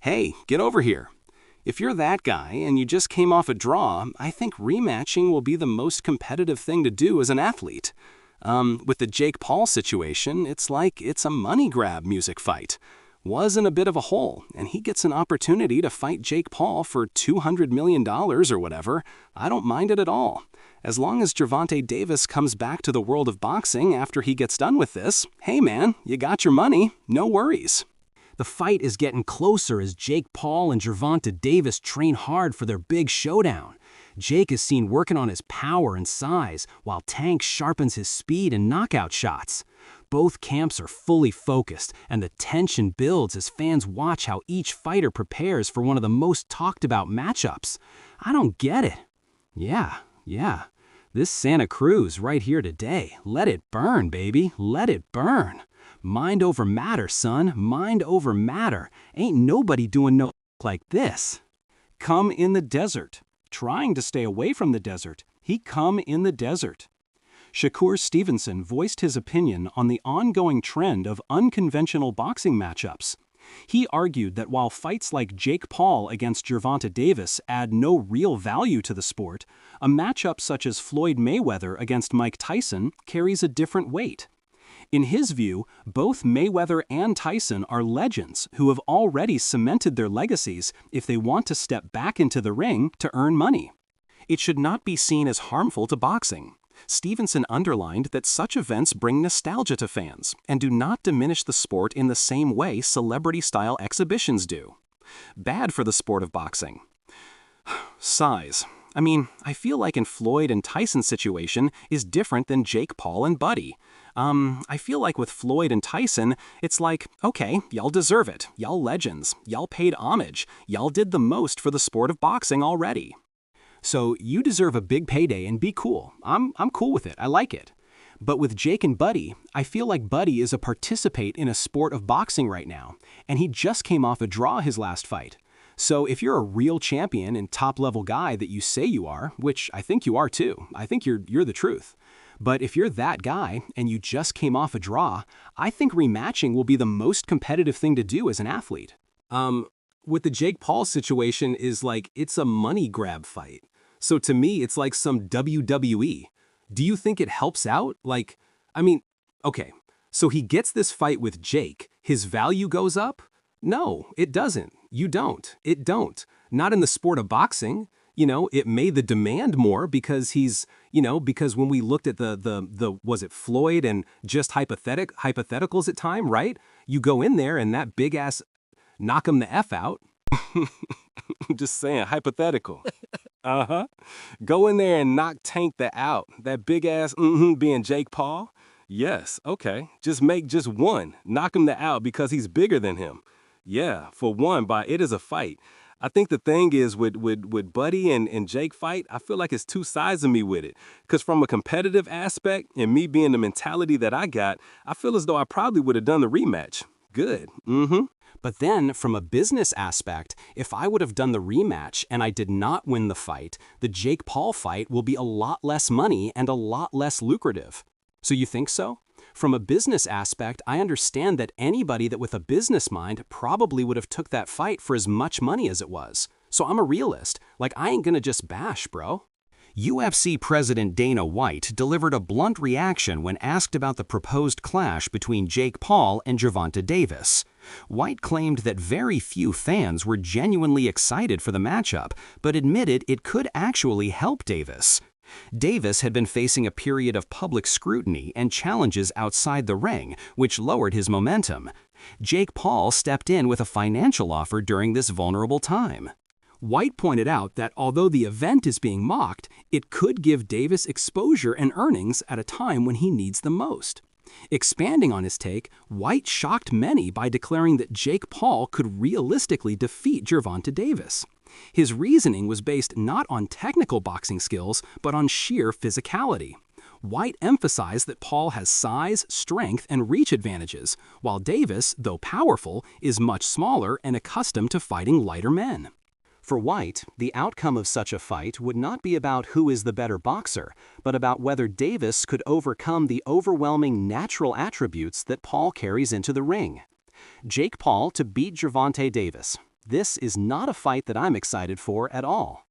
Hey, get over here. If you're that guy and you just came off a draw, I think rematching will be the most competitive thing to do as an athlete. With the Jake Paul situation, it's like it's a money grab music fight. Was in a bit of a hole, and he gets an opportunity to fight Jake Paul for $200 million or whatever. I don't mind it at all. As long as Gervonta Davis comes back to the world of boxing after he gets done with this, hey man, you got your money, no worries. The fight is getting closer as Jake Paul and Gervonta Davis train hard for their big showdown. Jake is seen working on his power and size, while Tank sharpens his speed and knockout shots. Both camps are fully focused, and the tension builds as fans watch how each fighter prepares for one of the most talked about matchups. I don't get it. Yeah. This Santa Cruz right here today. Let it burn, baby. Let it burn. Mind over matter, son. Mind over matter. Ain't nobody doing no like this. Come in the desert. Trying to stay away from the desert, he come in the desert. Shakur Stevenson voiced his opinion on the ongoing trend of unconventional boxing matchups. He argued that while fights like Jake Paul against Gervonta Davis add no real value to the sport, a matchup such as Floyd Mayweather against Mike Tyson carries a different weight. In his view, both Mayweather and Tyson are legends who have already cemented their legacies if they want to step back into the ring to earn money. It should not be seen as harmful to boxing. Stevenson underlined that such events bring nostalgia to fans and do not diminish the sport in the same way celebrity-style exhibitions do. Bad for the sport of boxing. Size. I feel like in Floyd and Tyson's situation is different than Jake Paul and Buddy. I feel like with Floyd and Tyson, it's like, okay, y'all deserve it. Y'all legends. Y'all paid homage. Y'all did the most for the sport of boxing already. So you deserve a big payday and be cool. I'm cool with it. I like it. But with Jake and Buddy, I feel like Buddy is a participant in a sport of boxing right now, and he just came off a draw his last fight. So if you're a real champion and top-level guy that you say you are, which I think you are too, I think you're the truth. But if you're that guy and you just came off a draw, I think rematching will be the most competitive thing to do as an athlete. With the Jake Paul situation is like it's a money grab fight. So to me, it's like some WWE. Do you think it helps out? Okay, so he gets this fight with Jake, his value goes up? No, it doesn't. You don't. It don't. Not in the sport of boxing. It made the demand more because because when we looked at was it Floyd and just hypotheticals at time, right? You go in there and that big ass knock him the F out. Just saying, hypothetical. Go in there and knock Tank the out. That big ass being Jake Paul. Yes, okay. Just make just one. Knock him the out because he's bigger than him. Yeah, for one, it is a fight. I think the thing is with Buddy and Jake fight, I feel like it's two sides of me with it. Because from a competitive aspect and me being the mentality that I got, I feel as though I probably would have done the rematch. Good. But then, from a business aspect, if I would have done the rematch and I did not win the fight, the Jake Paul fight will be a lot less money and a lot less lucrative. So you think so? From a business aspect, I understand that anybody that with a business mind probably would have took that fight for as much money as it was. So I'm a realist. I ain't gonna just bash, bro. UFC President Dana White delivered a blunt reaction when asked about the proposed clash between Jake Paul and Gervonta Davis. White claimed that very few fans were genuinely excited for the matchup, but admitted it could actually help Davis. Davis had been facing a period of public scrutiny and challenges outside the ring, which lowered his momentum. Jake Paul stepped in with a financial offer during this vulnerable time. White pointed out that although the event is being mocked, it could give Davis exposure and earnings at a time when he needs them most. Expanding on his take, White shocked many by declaring that Jake Paul could realistically defeat Gervonta Davis. His reasoning was based not on technical boxing skills, but on sheer physicality. White emphasized that Paul has size, strength, and reach advantages, while Davis, though powerful, is much smaller and accustomed to fighting lighter men. For White, the outcome of such a fight would not be about who is the better boxer, but about whether Davis could overcome the overwhelming natural attributes that Paul carries into the ring. Jake Paul to beat Gervonta Davis. This is not a fight that I'm excited for at all.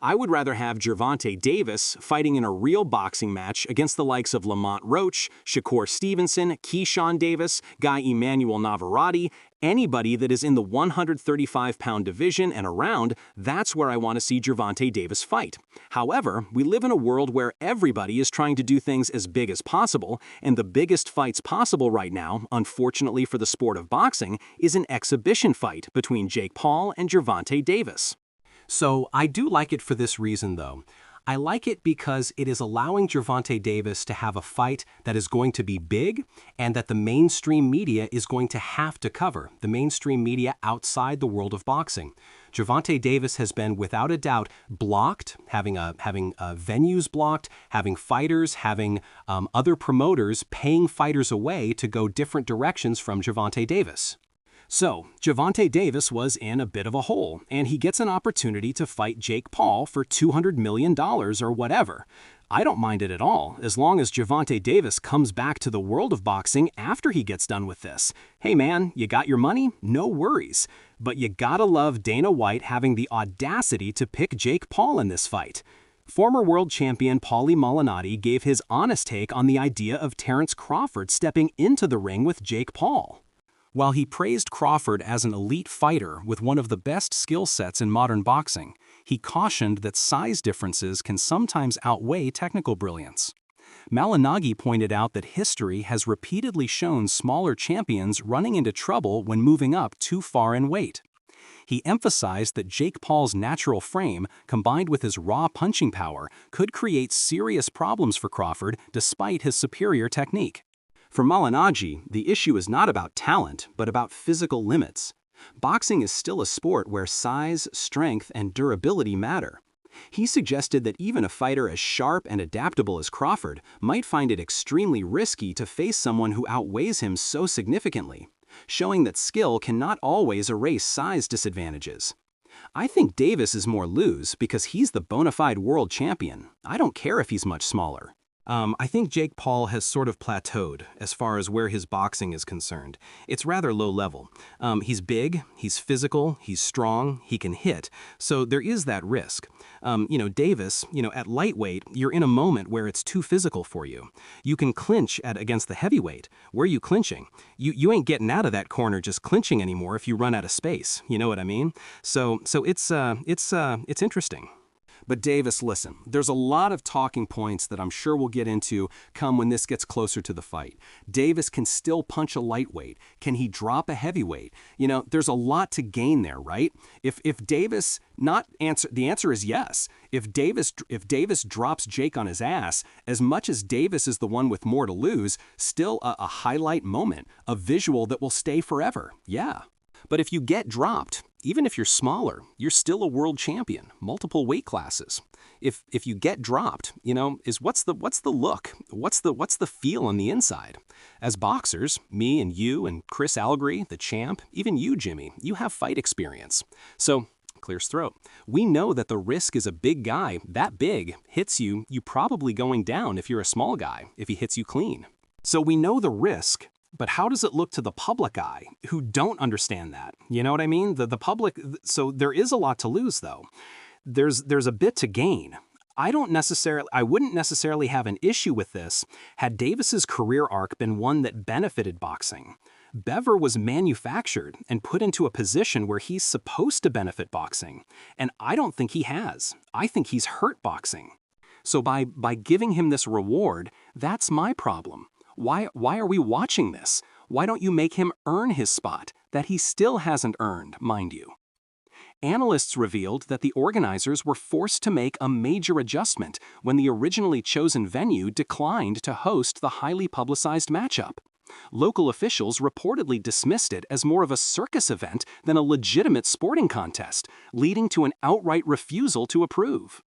I would rather have Gervonta Davis fighting in a real boxing match against the likes of Lamont Roach, Shakur Stevenson, Keyshawn Davis, Guy Emmanuel Navarrete, anybody that is in the 135-pound division and around. That's where I want to see Gervonta Davis fight. However, we live in a world where everybody is trying to do things as big as possible, and the biggest fights possible right now, unfortunately for the sport of boxing, is an exhibition fight between Jake Paul and Gervonta Davis. So I do like it for this reason, though. I like it because it is allowing Gervonta Davis to have a fight that is going to be big and that the mainstream media is going to have to cover, the mainstream media outside the world of boxing. Gervonta Davis has been, without a doubt, blocked, having venues blocked, having fighters, having other promoters paying fighters away to go different directions from Gervonta Davis. So, Gervonta Davis was in a bit of a hole, and he gets an opportunity to fight Jake Paul for $200 million or whatever. I don't mind it at all, as long as Gervonta Davis comes back to the world of boxing after he gets done with this. Hey man, you got your money? No worries. But you gotta love Dana White having the audacity to pick Jake Paul in this fight. Former world champion Paulie Malignaggi gave his honest take on the idea of Terrence Crawford stepping into the ring with Jake Paul. While he praised Crawford as an elite fighter with one of the best skill sets in modern boxing, he cautioned that size differences can sometimes outweigh technical brilliance. Malignaggi pointed out that history has repeatedly shown smaller champions running into trouble when moving up too far in weight. He emphasized that Jake Paul's natural frame, combined with his raw punching power, could create serious problems for Crawford despite his superior technique. For Malignaggi, the issue is not about talent, but about physical limits. Boxing is still a sport where size, strength, and durability matter. He suggested that even a fighter as sharp and adaptable as Crawford might find it extremely risky to face someone who outweighs him so significantly, showing that skill cannot always erase size disadvantages. I think Davis is more lose because he's the bona fide world champion. I don't care if he's much smaller. I think Jake Paul has sort of plateaued as far as where his boxing is concerned. It's rather low level. He's big, he's physical, he's strong, he can hit, so there is that risk. Davis, at lightweight, you're in a moment where it's too physical for you. You can clinch against the heavyweight. Where are you clinching? You ain't getting out of that corner just clinching anymore if you run out of space. You know what I mean? So it's interesting. But Davis, listen, there's a lot of talking points that I'm sure we'll get into come when this gets closer to the fight. Davis can still punch a lightweight. Can he drop a heavyweight? There's a lot to gain there, right? If Davis the answer is yes. If Davis drops Jake on his ass, as much as Davis is the one with more to lose, still a highlight moment, a visual that will stay forever. Yeah. But if you get dropped, even if you're smaller, you're still a world champion, multiple weight classes. If you get dropped, what's the look? What's the feel on the inside? As boxers, me and you and Chris Algary, the champ, even you, Jimmy, you have fight experience. So, clears throat. We know that the risk is a big guy, that big, hits you probably going down if you're a small guy, if he hits you clean. So we know the risk. But how does it look to the public eye who don't understand that? You know what I mean? The public, so there is a lot to lose though. There's a bit to gain. I wouldn't necessarily have an issue with this had Davis's career arc been one that benefited boxing. Bever was manufactured and put into a position where he's supposed to benefit boxing, and I don't think he has. I think he's hurt boxing. So by giving him this reward, that's my problem. Why are we watching this? Why don't you make him earn his spot that he still hasn't earned, mind you? Analysts revealed that the organizers were forced to make a major adjustment when the originally chosen venue declined to host the highly publicized matchup. Local officials reportedly dismissed it as more of a circus event than a legitimate sporting contest, leading to an outright refusal to approve.